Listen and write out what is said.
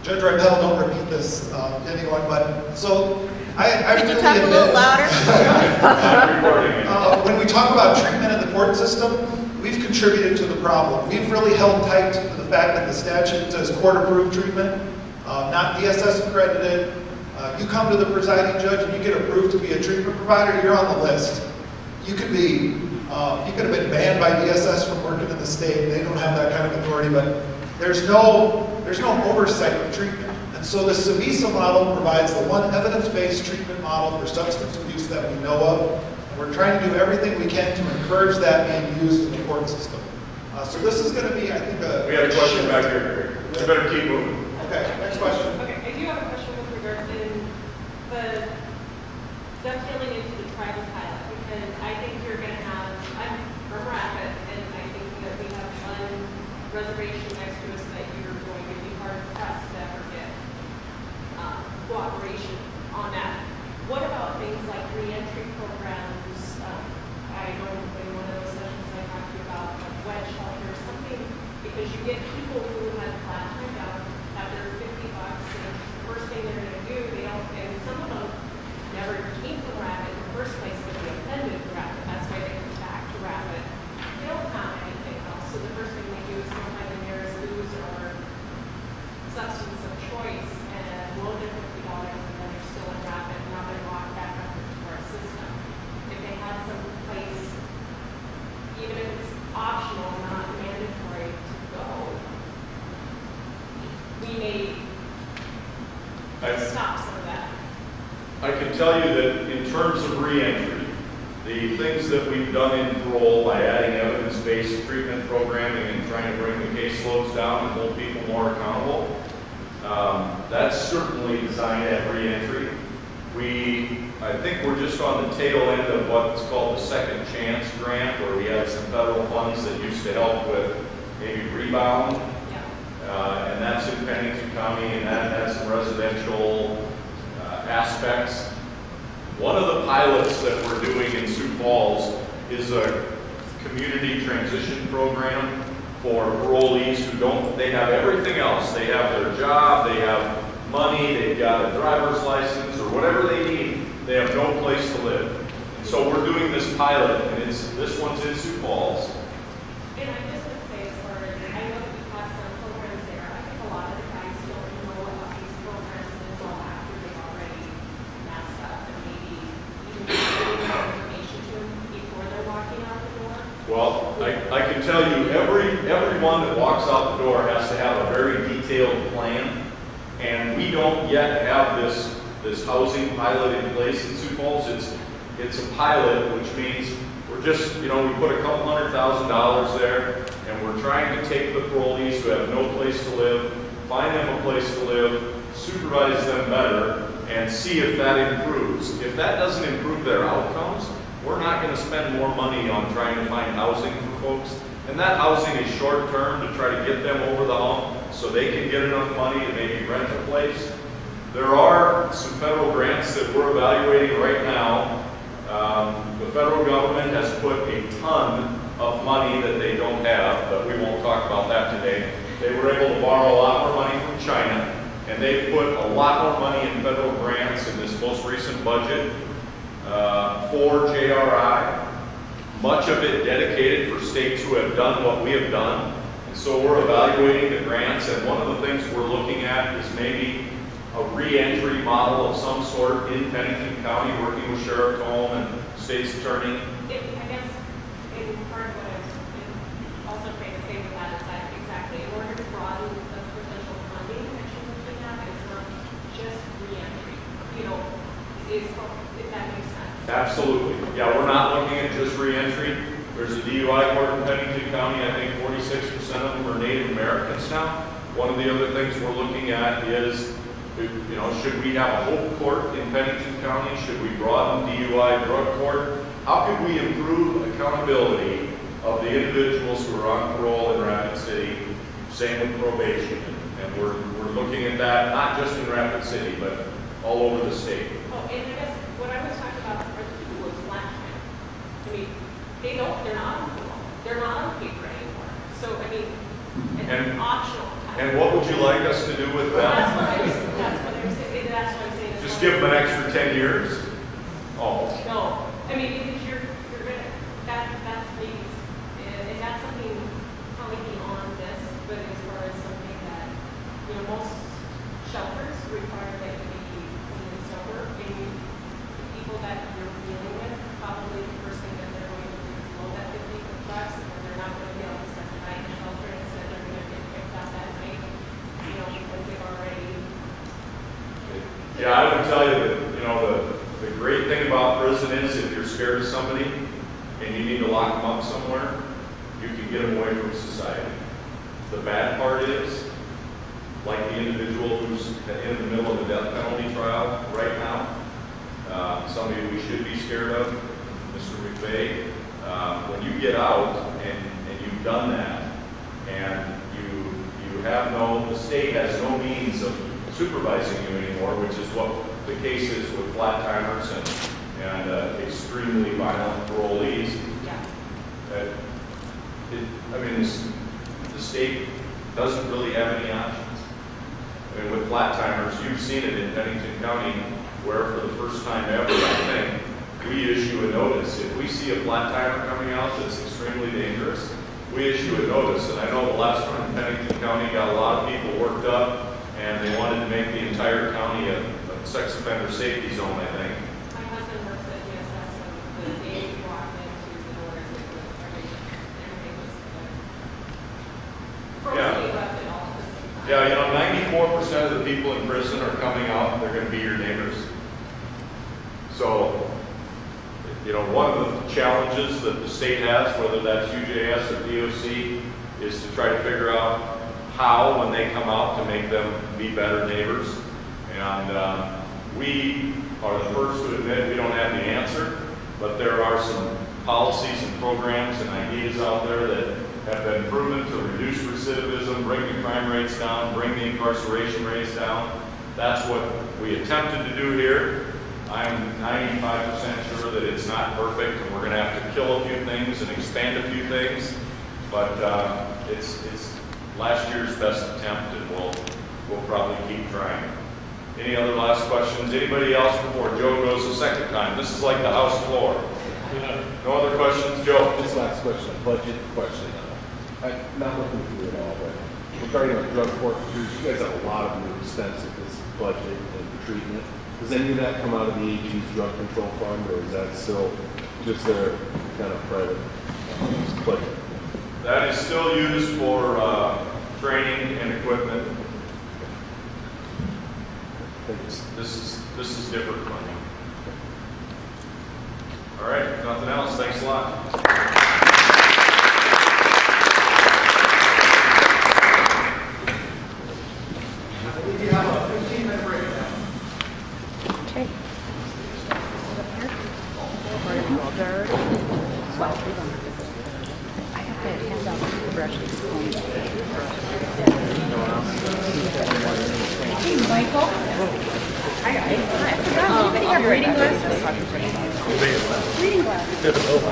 Judge Rybell, don't repeat this to anyone, but so I Could you really talk a little admit, louder? when we talk about treatment in the court system, we've contributed to the problem. We've really held tight to the fact that the statute says court-approved treatment, not DSS accredited. You come to the presiding judge and you get approved to be a treatment provider, you're on the list. You could be, you could have been banned by DSS from working in the state. They don't have that kind of authority, but there's no oversight of treatment. And so the Savisa model provides the one evidence-based treatment model for substance abuse that we know of. And we're trying to do everything we can to encourage that being used in the court system. So this is going to be, I think, We have a question back here. You better keep moving. Okay, next question. Okay, I do have a question with regards to the dovetailing into the tribal pilot, because I think you're going to have, I'm from Rapid, and I think that we have one reservation next to us that you're going to be hard pressed to ever get cooperation on that. What about things like reentry programs? I know in one of those sessions I talked to you about like wedge shelters, something, because you get people who have flat time down, have their $50, and the first thing they're going to do, they don't, and some of them never came from Rapid in the first place, but they offended Rapid. That's why they come back to Rapid. They don't have anything else, so the first thing they do is go find the nearest booze or substance of choice and loan them $50, and then they're still in Rapid, and now they're locked back up into our system. If they had some place, even if it's optional, not mandatory to go, we may stop some of that. I can tell you that in terms of reentry, the things that we've done in parole by adding evidence-based treatment programming and trying to bring the caseloads down and hold people more accountable, that's certainly designed at reentry. I think we're just on the tail end of what's called the Second Chance Grant, where we had some federal funds that used to help with maybe rebound. And that's in Pennington County, and that has some residential aspects. One of the pilots that we're doing in Sioux Falls is a community transition program for parolees who they have everything else. They have their job, they have money, they've got a driver's license, or whatever they need. They have no place to live. And so we're doing this pilot, and this one's in Sioux Falls. And I just would say, as far as, I know that we have some programs there. I think a lot of the guys don't know about these programs until after they've already messed up, and maybe even giving more information to them before they're walking out the door. Well, I can tell you, everyone that walks out the door has to have a very detailed plan, and we don't yet have this housing pilot in place in Sioux Falls. It's a pilot, which means we're just, we put a couple $100,000 there, and we're trying to take the parolees who have no place to live, find them a place to live, supervise them better, and see if that improves. If that doesn't improve their outcomes, we're not going to spend more money on trying to find housing for folks. And that housing is short term to try to get them over the hump so they can get enough money to maybe rent a place. There are some federal grants that we're evaluating right now. The federal government has put a ton of money that they don't have, but we won't talk about that today. They were able to borrow a lot more money from China, and they've put a lot more money in federal grants in this most recent budget for JRI, much of it dedicated for states who have done what we have done. And so we're evaluating the grants, and one of the things we're looking at is maybe a re-entry model of some sort in Pennington County, working with Sheriff Holm and State's Attorney. I guess in part of what I'm also trying to say with that is that exactly in order to broaden the potential funding that you're looking at, it's not just re-entry. If that makes sense. Absolutely. Yeah, we're not looking at just re-entry. There's a DUI court in Pennington County. I think 46% of them are Native Americans now. One of the other things we're looking at is, should we have a Hope Court in Pennington County? Should we broaden DUI drug court? How could we improve accountability of the individuals who are on parole in Rapid City? Same with probation. And we're looking at that, not just in Rapid City, but all over the state. Oh, and I guess what I was talking about are the people with flat time. They're not on parole. They're not on paper anymore. So, and optional time. And what would you like us to do with That's that? what I was saying, that's what I'm saying. Just give them an extra 10 years? Oh, No, I mean, because you're gonna, that's things, and that's something probably beyond this, but as far as something that, you know, most shelters require that you be clean and sober, and the people that you're dealing with, probably the first thing that they're going to do is load that 50-foot trucks, and they're not gonna be able to spend the night in the shelter, instead they're gonna get picked up that night, you know, because they've already. yeah, I would tell you that, you know, the great thing about prison is if you're scared of somebody and you need to lock them up somewhere, you can get them away from society. The bad part is, like the individual who's in the middle of a death penalty trial right now, somebody we should be scared of, Mr. McVeigh, when you get out and you've done that, and you have the state has no means of supervising you anymore, which is what the case is with flat timers and extremely violent parolees. Yeah. I mean, the state doesn't really have any options. I mean, with flat timers, you've seen it in Pennington County, where for the first time ever, I think, we issue a notice. If we see a flat timer coming out that's extremely dangerous, we issue a notice. And I know the last one in Pennington County got a lot of people worked up, and they wanted to make the entire county a sex offender safety zone, I think. My husband works at DSS, and the day we walked into the doors, everything was frozen. Yeah. Left it all at the same time. Yeah, you know, 94% of the people in prison are coming out, and they're going to be your neighbors. So, you know, one of the challenges that the state has, whether that's UJS or DOC, is to try to figure out how, when they come out, to make them be better neighbors. And we are the first to admit we don't have the answer, but there are some policies and programs and ideas out there that have been proven to reduce recidivism, bring the crime rates down, bring the incarceration rates down. That's what we attempted to do here. I'm 95% sure that it's not perfect, and we're going to have to kill a few things and expand a few things, but it's last year's best attempt, and we'll probably keep trying. Any other last questions? Anybody else before Joe goes the second time? This is like the House floor. No other questions, Joe? This last question, a budget question. I'm not looking through it all, but regarding our drug court, you guys have a lot of new expense with this budget and treatment. Does any of that come out of the AG's drug control fund, or is that still just their kind of private budget? That is still used for training and equipment. This is different money. All right, nothing else. Thanks a lot. We have a 15-minute break now. Okay. I have to hand out the brushes. Hey, Michael. I forgot. Anybody have reading glasses? Reading glasses.